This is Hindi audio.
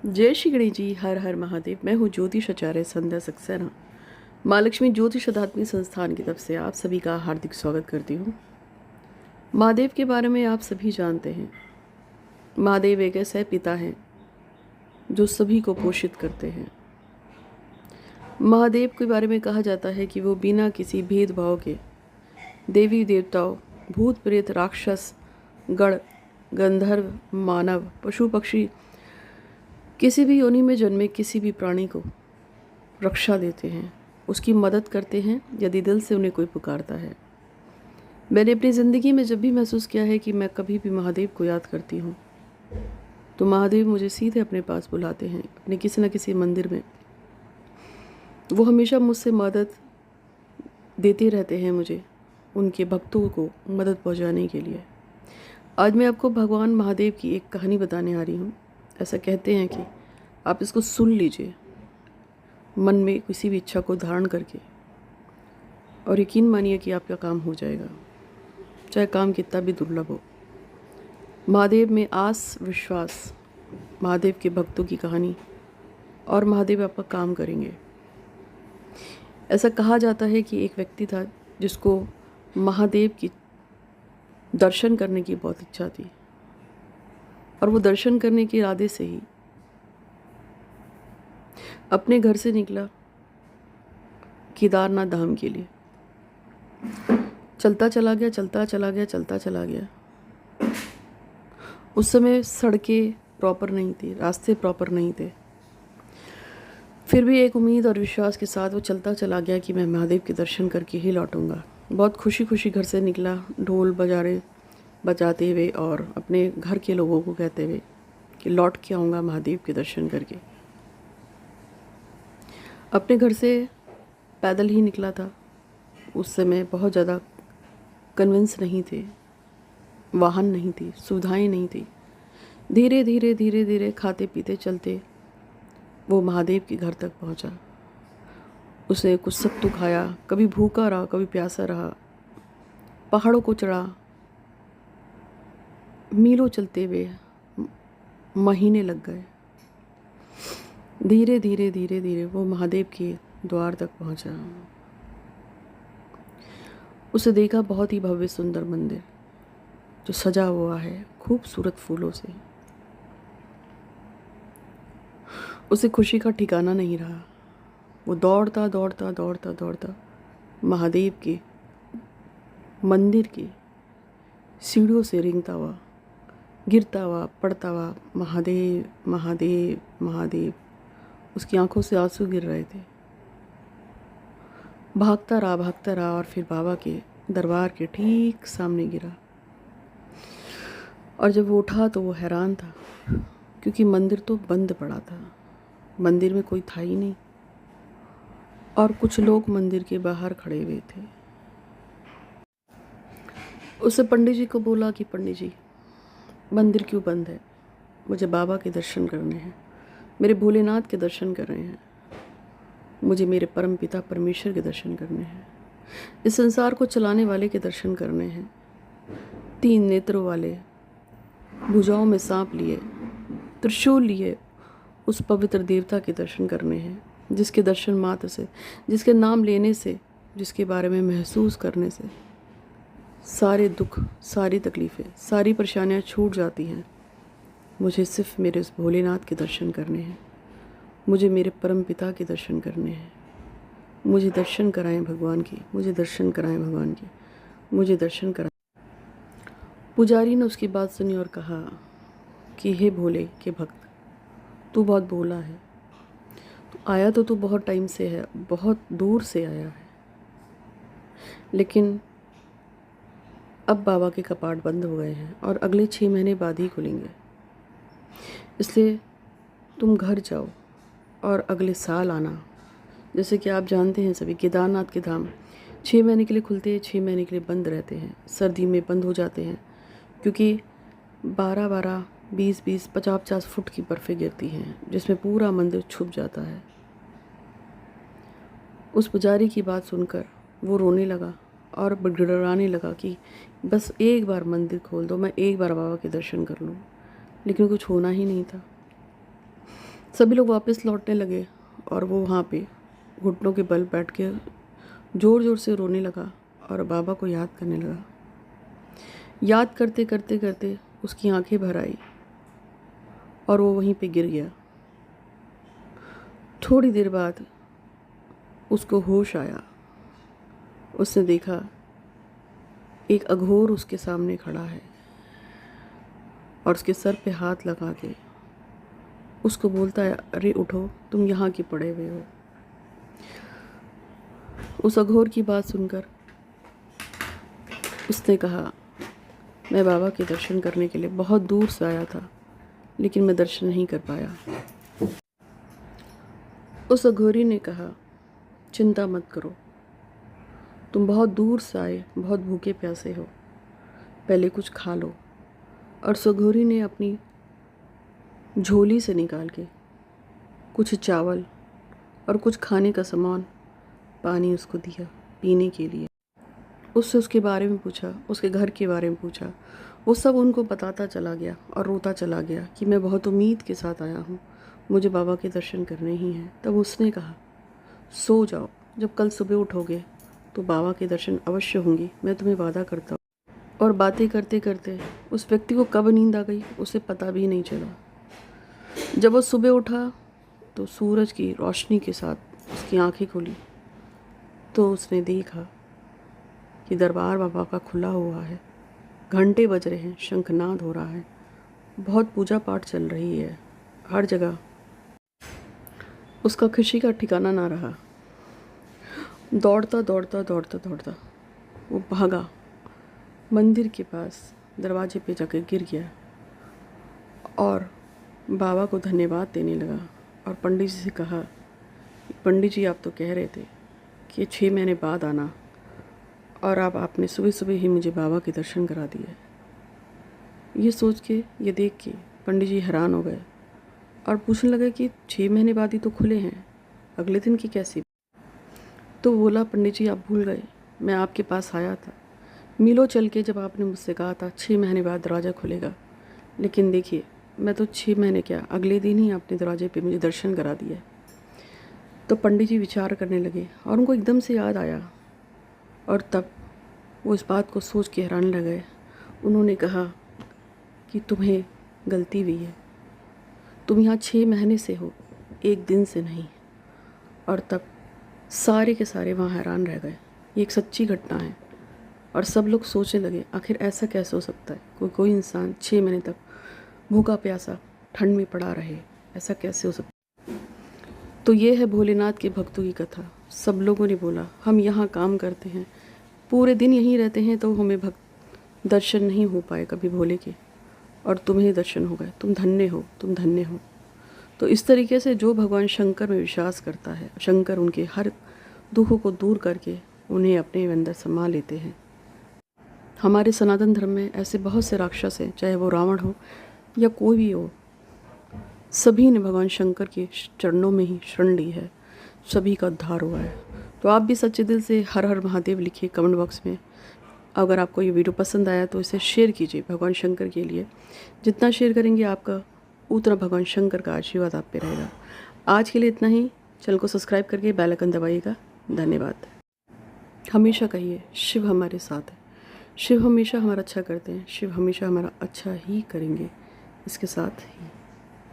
जय श्री गणेश जी। हर हर महादेव। मैं हूँ ज्योतिष आचार्य संध्या सक्सेना। माँ लक्ष्मी ज्योतिष अध्यात्मिक संस्थान की तरफ से आप सभी का हार्दिक स्वागत करती हूँ। महादेव के बारे में आप सभी जानते हैं। महादेव एक ऐसे पिता हैं जो सभी को पोषित करते हैं। महादेव के बारे में कहा जाता है कि वो बिना किसी भेदभाव के देवी देवताओं, भूत प्रेत, राक्षस, गण, गंधर्व, मानव, पशु पक्षी, किसी भी योनि में जन्मे किसी भी प्राणी को रक्षा देते हैं, उसकी मदद करते हैं यदि दिल से उन्हें कोई पुकारता है। मैंने अपनी ज़िंदगी में जब भी महसूस किया है कि मैं कभी भी महादेव को याद करती हूँ तो महादेव मुझे सीधे अपने पास बुलाते हैं, अपने किसी न किसी मंदिर में। वो हमेशा मुझसे मदद देते रहते हैं, मुझे उनके भक्तों को मदद पहुँचाने के लिए। आज मैं आपको भगवान महादेव की एक कहानी बताने आ रही हूँ। ऐसा कहते हैं कि आप इसको सुन लीजिए मन में किसी भी इच्छा को धारण करके, और यकीन मानिए कि आपका काम हो जाएगा, चाहे काम कितना भी दुर्लभ हो। महादेव में आस विश्वास, महादेव के भक्तों की कहानी, और महादेव आपका काम करेंगे। ऐसा कहा जाता है कि एक व्यक्ति था जिसको महादेव की दर्शन करने की बहुत इच्छा थी, और वो दर्शन करने के इरादे से ही अपने घर से निकला केदारनाथ धाम के लिए। चलता चला गया, चलता चला गया, चलता चला गया। उस समय सड़कें प्रॉपर नहीं थी, रास्ते प्रॉपर नहीं थे। फिर भी एक उम्मीद और विश्वास के साथ वो चलता चला गया कि मैं महादेव के दर्शन करके ही लौटूंगा। बहुत खुशी खुशी घर से निकला, ढोल बजारे बजाते हुए और अपने घर के लोगों को कहते हुए कि लौट के आऊँगा महादेव के दर्शन करके। अपने घर से पैदल ही निकला था। उस समय बहुत ज़्यादा कन्विंस नहीं थे, वाहन नहीं थी, सुविधाएं नहीं थी। धीरे धीरे धीरे धीरे खाते पीते चलते वो महादेव के घर तक पहुंचा। उसने कुछ सत्तू खाया, कभी भूखा रहा, कभी प्यासा रहा। पहाड़ों को चढ़ा, मीलों चलते हुए महीने लग गए। धीरे धीरे धीरे धीरे वो महादेव के द्वार तक पहुंचा। उसे देखा बहुत ही भव्य सुंदर मंदिर जो सजा हुआ है खूबसूरत फूलों से। उसे खुशी का ठिकाना नहीं रहा। वो दौड़ता दौड़ता दौड़ता दौड़ता महादेव के मंदिर की सीढ़ियों से रेंगता हुआ, गिरता हुआ, पड़ता हुआ, महादेव महादेव महादेव। उसकी आंखों से आंसू गिर रहे थे। भागता रहा और फिर बाबा के दरबार के ठीक सामने गिरा। और जब वो उठा तो वो हैरान था, क्योंकि मंदिर तो बंद पड़ा था। मंदिर में कोई था ही नहीं, और कुछ लोग मंदिर के बाहर खड़े हुए थे। उसने पंडित जी को बोला कि पंडित जी, मंदिर क्यों बंद है? मुझे बाबा के दर्शन करने हैं, मेरे भोलेनाथ के दर्शन करने हैं, मुझे मेरे परम पिता परमेश्वर के दर्शन करने हैं, इस संसार को चलाने वाले के दर्शन करने हैं, 3 नेत्रों वाले, भुजाओं में सांप लिए, त्रिशूल लिए उस पवित्र देवता के दर्शन करने हैं, जिसके दर्शन मात्र से, जिसके नाम लेने से, जिसके बारे में महसूस करने से सारे दुख, सारी तकलीफ़ें, सारी परेशानियां छूट जाती हैं। मुझे सिर्फ मेरे उस भोलेनाथ के दर्शन करने हैं, मुझे मेरे परम पिता के दर्शन करने हैं। मुझे दर्शन कराएं भगवान की, मुझे दर्शन कराएं भगवान की, मुझे दर्शन कराएं। पुजारी ने उसकी बात सुनी और कहा कि हे भोले के भक्त, तू बहुत भोला है, तो आया तो तू बहुत टाइम से है, बहुत दूर से आया है, लेकिन अब बाबा के कपाट बंद हो गए हैं और अगले 6 महीने बाद ही खुलेंगे। इसलिए तुम घर जाओ और अगले साल आना। जैसे कि आप जानते हैं सभी, केदारनाथ के धाम 6 महीने के लिए खुलते हैं, 6 महीने के लिए बंद रहते हैं। सर्दी में बंद हो जाते हैं क्योंकि 12-12, 20-20, 50-50 फुट की बर्फ़ें गिरती हैं, जिसमें पूरा मंदिर छुप जाता है। उस पुजारी की बात सुनकर वो रोने लगा और गिड़गिड़ाने लगा कि बस एक बार मंदिर खोल दो, मैं एक बार बाबा के दर्शन कर लूँ। लेकिन कुछ होना ही नहीं था। सभी लोग वापस लौटने लगे और वो वहाँ पे घुटनों के बल बैठ के ज़ोर ज़ोर से रोने लगा और बाबा को याद करने लगा। याद करते करते करते उसकी आंखें भर आई और वो वहीं पे गिर गया। थोड़ी देर बाद उसको होश आया। उसने देखा एक अघोर उसके सामने खड़ा है और उसके सर पे हाथ लगा के उसको बोलता है, अरे उठो, तुम यहाँ क्यों पड़े हुए हो। उस अघोर की बात सुनकर उसने कहा, मैं बाबा के दर्शन करने के लिए बहुत दूर से आया था, लेकिन मैं दर्शन नहीं कर पाया। उस अघोरी ने कहा, चिंता मत करो, तुम बहुत दूर से आए, बहुत भूखे प्यासे हो, पहले कुछ खा लो। और उस अघोरी ने अपनी झोली से निकाल के कुछ चावल और कुछ खाने का सामान, पानी उसको दिया पीने के लिए। उससे उसके बारे में पूछा, उसके घर के बारे में पूछा। वो सब उनको बताता चला गया और रोता चला गया कि मैं बहुत उम्मीद के साथ आया हूँ, मुझे बाबा के दर्शन करने ही हैं। तब उसने कहा, सो जाओ, जब कल सुबह उठोगे तो बाबा के दर्शन अवश्य होंगे, मैं तुम्हें वादा करता हूँ। और बातें करते करते उस व्यक्ति को कब नींद आ गई उसे पता भी नहीं चला। जब वो सुबह उठा तो सूरज की रोशनी के साथ उसकी आंखें खुली तो उसने देखा कि दरबार बाबा का खुला हुआ है, घंटे बज रहे हैं, शंखनाद हो रहा है, बहुत पूजा पाठ चल रही है हर जगह। उसका खुशी का ठिकाना ना रहा। दौड़ता दौड़ता दौड़ता दौड़ता वो भागा मंदिर के पास, दरवाजे पे जाकर गिर गया और बाबा को धन्यवाद देने लगा। और पंडित जी से कहा, पंडित जी आप तो कह रहे थे कि 6 महीने बाद आना, और अब आपने सुबह सुबह ही मुझे बाबा के दर्शन करा दिए। ये सोच के, ये देख के पंडित जी हैरान हो गए और पूछने लगे कि 6 महीने बाद ही तो खुले हैं, अगले दिन की कैसी। तो बोला, पंडित जी आप भूल गए, मैं आपके पास आया था मीलों चल के, जब आपने मुझसे कहा था 6 महीने बाद दरवाज़ा खुलेगा, लेकिन देखिए मैं तो 6 महीने क्या, अगले दिन ही आपने दरवाजे पे मुझे दर्शन करा दिया। तो पंडित जी विचार करने लगे और उनको एकदम से याद आया और तब वो इस बात को सोच के हैरान रह गए। उन्होंने कहा कि तुम्हें गलती हुई है, तुम यहाँ 6 महीने से हो, एक दिन से नहीं। और तब सारे के सारे वहाँ हैरान रह गए। ये एक सच्ची घटना है और सब लोग सोचने लगे, आखिर ऐसा कैसे हो सकता है, कोई इंसान 6 महीने तक भूखा प्यासा ठंड में पड़ा रहे, ऐसा कैसे हो सकता है। तो ये है भोलेनाथ के भक्तों की कथा। सब लोगों ने बोला, हम यहाँ काम करते हैं, पूरे दिन यहीं रहते हैं, तो हमें दर्शन नहीं हो पाए कभी भोले के, और तुम्हें दर्शन हो गए, तुम धन्य हो, तुम धन्य हो। तो इस तरीके से जो भगवान शंकर में विश्वास करता है, शंकर उनके हर दुखों को दूर करके उन्हें अपने अंदर समा लेते हैं। हमारे सनातन धर्म में ऐसे बहुत से राक्षस हैं, चाहे वो रावण हो या कोई भी हो, सभी ने भगवान शंकर के चरणों में ही शरण ली है, सभी का उद्धार हुआ है। तो आप भी सच्चे दिल से हर हर महादेव लिखिए कमेंट बॉक्स में। अगर आपको ये वीडियो पसंद आया तो इसे शेयर कीजिए भगवान शंकर के लिए। जितना शेयर करेंगे आपका उतना भगवान शंकर का आशीर्वाद आप पे रहेगा। आज के लिए इतना ही। चैनल को सब्सक्राइब करके बेल आइकन दबाइएगा। धन्यवाद। हमेशा कहिए, शिव हमारे साथ है, शिव हमेशा हमारा अच्छा करते हैं, शिव हमेशा हमारा अच्छा ही करेंगे। इसके साथ